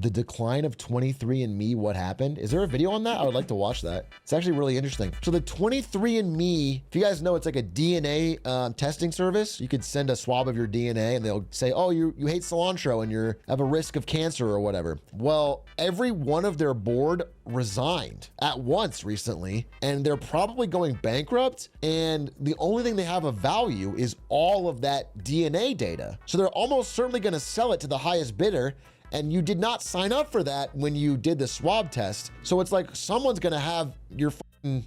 The decline of 23andMe, what happened? Is there a video on that? I would like to watch that. It's actually really interesting. So the 23andMe, if you guys know, it's like a DNA testing service. You could send a swab of your DNA and they'll say, oh, you hate cilantro and you have a risk of cancer or whatever. Well, every one of their board resigned at once recently, and they're probably going bankrupt. And the only thing they have of value is all of that DNA data. So they're almost certainly going to sell it to the highest bidder. And you did not sign up for that when you did the swab test. So it's like someone's gonna have your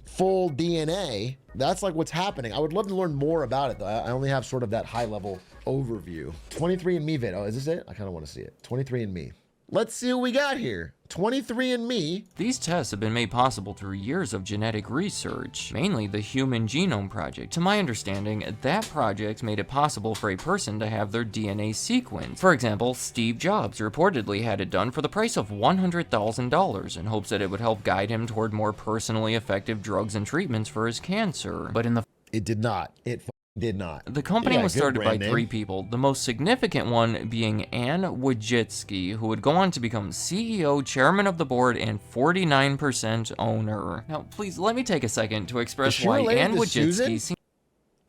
full DNA. That's like what's happening. I would love to learn more about it though. I only have sort of that high level overview. 23andMe vid, oh, is this it? I kind of want to see it. 23andMe. Let's see what we got here. 23andMe. These tests have been made possible through years of genetic research, mainly the Human Genome Project. To my understanding, that project made it possible for a person to have their DNA sequenced. For example, Steve Jobs reportedly had it done for the price of $100,000 in hopes that it would help guide him toward more personally effective drugs and treatments for his cancer. But in the It did not. It did not. The company was started by 3 people, the most significant one being Ann Wojcicki, who would go on to become CEO, chairman of the board, and 49% owner. Now, please let me take a second to express why Ann Wojcicki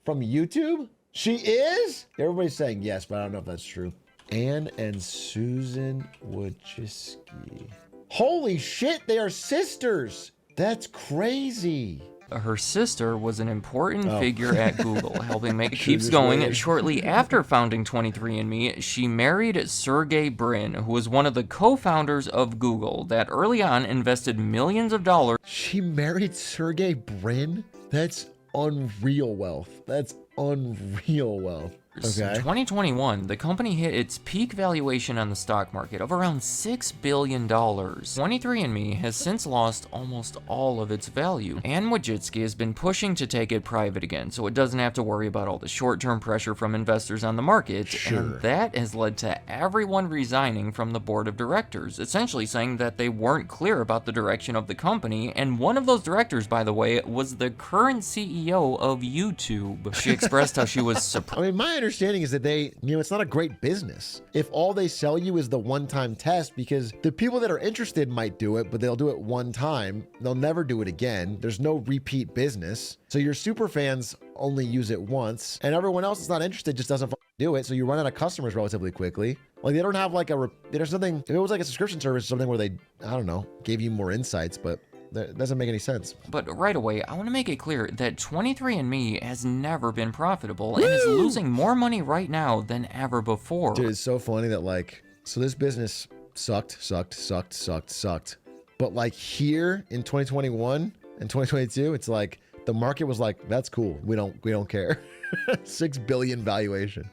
from YouTube? She is? Everybody's saying yes, but I don't know if that's true. Ann and Susan Wojcicki. Holy shit, they are sisters. That's crazy. Her sister was an important figure at Google, helping make it keeps going. Shortly after founding 23andMe, she married Sergey Brin, who was one of the co-founders of Google that early on invested millions of dollars. She married Sergey Brin? That's unreal wealth. That's unreal wealth. Okay. In 2021, the company hit its peak valuation on the stock market of around $6 billion. 23andMe has since lost almost all of its value. Ann Wojcicki has been pushing to take it private again, so it doesn't have to worry about all the short-term pressure from investors on the market. Sure. And that has led to everyone resigning from the board of directors, essentially saying that they weren't clear about the direction of the company. And one of those directors, by the way, was the current CEO of YouTube. She expressed how she was surprised. I mean, my understanding is that it's not a great business if all they sell you is the one-time test, because the people that are interested might do it, but they'll do it one time. They'll never do it again. There's no repeat business. So your super fans only use it once, and everyone else that's not interested just doesn't do it. So you run out of customers relatively quickly. Like they don't have like there's nothing, if it was like a subscription service or something where they, I don't know, gave you more insights, but that doesn't make any sense. But right away, I want to make it clear that 23andMe has never been profitable and is losing more money right now than ever before. Dude, it's so funny that so this business sucked. But like here in 2021 and 2022, it's like the market was like, that's cool. We don't care. 6 billion valuation.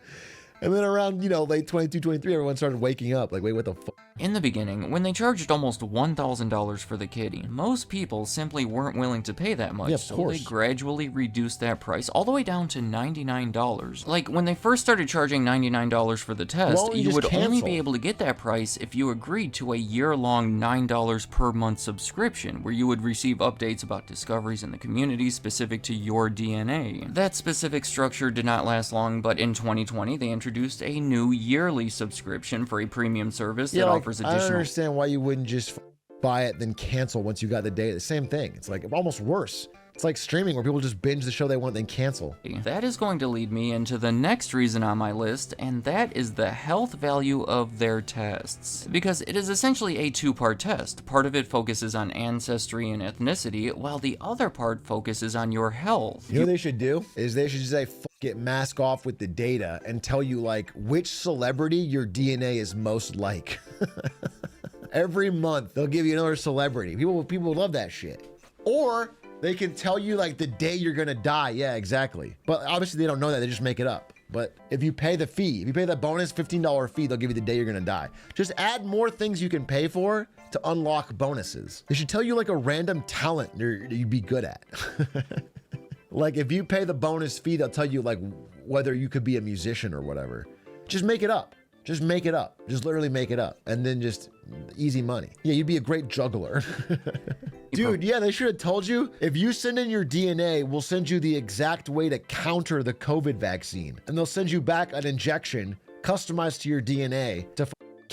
And then around, late 22, 23, everyone started waking up. Like, wait, what the fuck? In the beginning, when they charged almost $1,000 for the kitty, most people simply weren't willing to pay that much, yeah, of so course. they gradually reduced that price all the way down to $99. Like, when they first started charging $99 for the test, you would only be able to get that price if you agreed to a year-long $9 per month subscription, where you would receive updates about discoveries in the community specific to your DNA. That specific structure did not last long, but in 2020, they introduced a new yearly subscription for a premium service that offers additional. I don't understand why you wouldn't just buy it then cancel once you got the data. The same thing. It's like almost worse. It's like streaming where people just binge the show they want then cancel. That is going to lead me into the next reason on my list, and that is the health value of their tests. Because it is essentially a 2-part test. Part of it focuses on ancestry and ethnicity, while the other part focuses on your health. You know what they should do? Is they should just say, get mask off with the data and tell you which celebrity your DNA is most like. Every month they'll give you another celebrity. People love that shit. Or they can tell you the day you're gonna die. Yeah, exactly. But obviously they don't know that, they just make it up. But if you pay the fee, if you pay the bonus $15 fee, they'll give you the day you're gonna die. Just add more things you can pay for to unlock bonuses. They should tell you a random talent you'd be good at. If you pay the bonus fee, they'll tell you whether you could be a musician or whatever. Just make it up. Just make it up. Just literally make it up. And then just easy money. Yeah, you'd be a great juggler. Dude, yeah, they should have told you, if you send in your DNA, we'll send you the exact way to counter the COVID vaccine. And they'll send you back an injection customized to your DNA to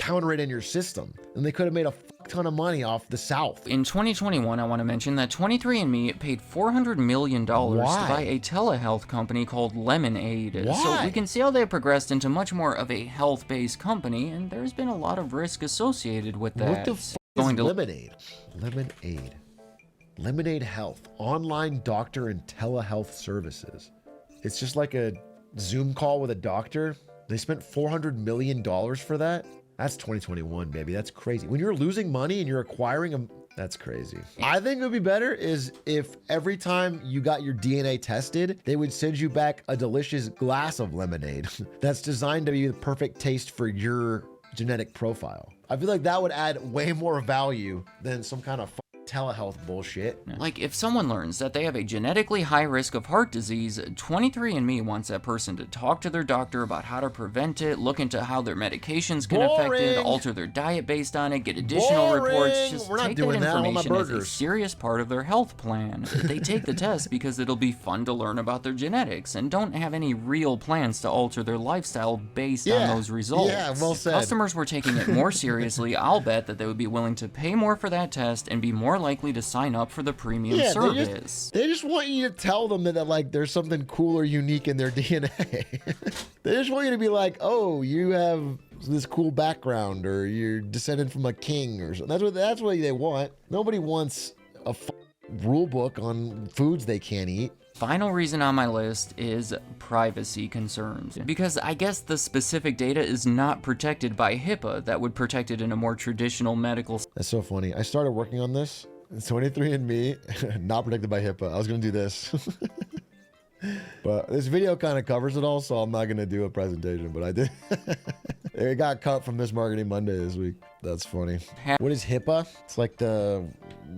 counter it in your system. And they could have made a fuck ton of money off the South. In 2021, I want to mention that 23andMe paid $400 million to buy a telehealth company called Lemonade. Why? So we can see how they progressed into much more of a health-based company, and there's been a lot of risk associated with that. What the fuck is Lemonade? Lemonade. Lemonade Health, online doctor and telehealth services. It's just like a Zoom call with a doctor. They spent $400 million for that. That's 2021, baby. That's crazy. When you're losing money and you're acquiring them, that's crazy. I think it would be better is if every time you got your DNA tested, they would send you back a delicious glass of lemonade that's designed to be the perfect taste for your genetic profile. I feel like that would add way more value than some kind of telehealth bullshit. Like, if someone learns that they have a genetically high risk of heart disease, 23andMe wants that person to talk to their doctor about how to prevent it, look into how their medications can affect it, alter their diet based on it, get additional reports, just take that information as a serious part of their health plan. They take the test because it'll be fun to learn about their genetics and don't have any real plans to alter their lifestyle based on those results. Yeah, well said. If customers were taking it more seriously, I'll bet that they would be willing to pay more for that test and be more likely to sign up for the premium service. They just want you to tell them that like there's something cool or unique in their DNA. They just want you to be like, oh, you have this cool background, or you're descended from a king, or something. That's what they want. Nobody wants a rule book on foods they can't eat. Final reason on my list is privacy concerns, because I guess the specific data is not protected by HIPAA that would protect it in a more traditional medical. That's so funny. I started working on this. 23andMe, not protected by HIPAA. I was going to do this. But this video kind of covers it all, so I'm not going to do a presentation, but I did. It got cut from This Marketing Monday this week. That's funny. What is HIPAA? It's like the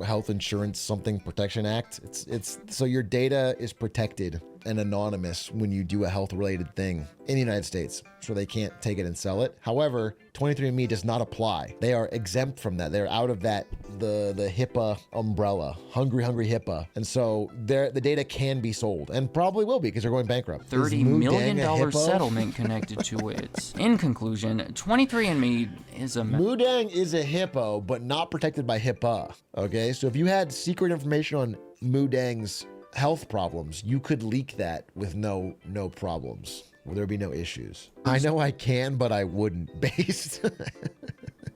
Health Insurance Something Protection Act. It's so your data is protected and anonymous when you do a health related thing in the United States, so they can't take it and sell it. However, 23andMe does not apply. They are exempt from that. They're out of that, the HIPAA umbrella, hungry HIPAA. And so the data can be sold, and probably will be because they're going bankrupt. $30 million settlement connected to it. In conclusion, 23andMe is a Moodang is a hippo, but not protected by HIPAA. Okay, so if you had secret information on Moodang's health problems, you could leak that with no problems. There'd be no issues. I know I can, but I wouldn't, based.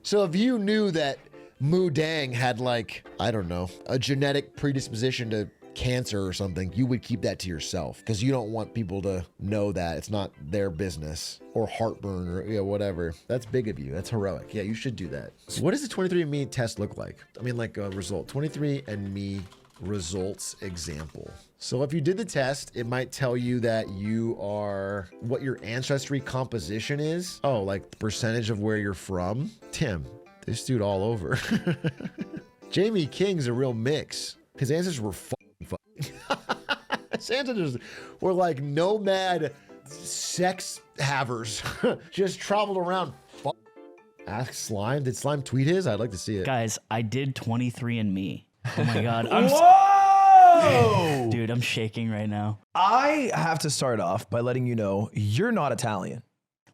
So if you knew that Moodang had, like, I don't know, a genetic predisposition to cancer or something, you would keep that to yourself because you don't want people to know that. It's not their business. Or heartburn, or whatever. That's big of you. That's heroic. Yeah, you should do that. What does the 23andMe test look like? I mean, like a result. 23andMe results example. So if you did the test, it might tell you that you are, what your ancestry composition is. Oh, like the percentage of where you're from. Tim, this dude all over. Jamie King's a real mix. His ancestors were His ancestors were like nomad sex havers. Just traveled around. Ask Slime. Did Slime tweet his? I'd like to see it. Guys, I did 23andMe. Oh my God. Whoa! Dude, I'm shaking right now. I have to start off by letting you know you're not Italian.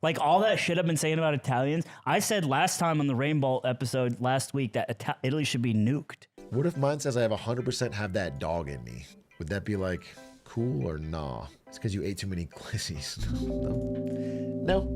Like all that shit I've been saying about Italians, I said last time on the Rainbow episode last week that Italy should be nuked. What if mine says I have 100% have that dog in me? Would that be like cool or nah? It's because you ate too many glissies. No.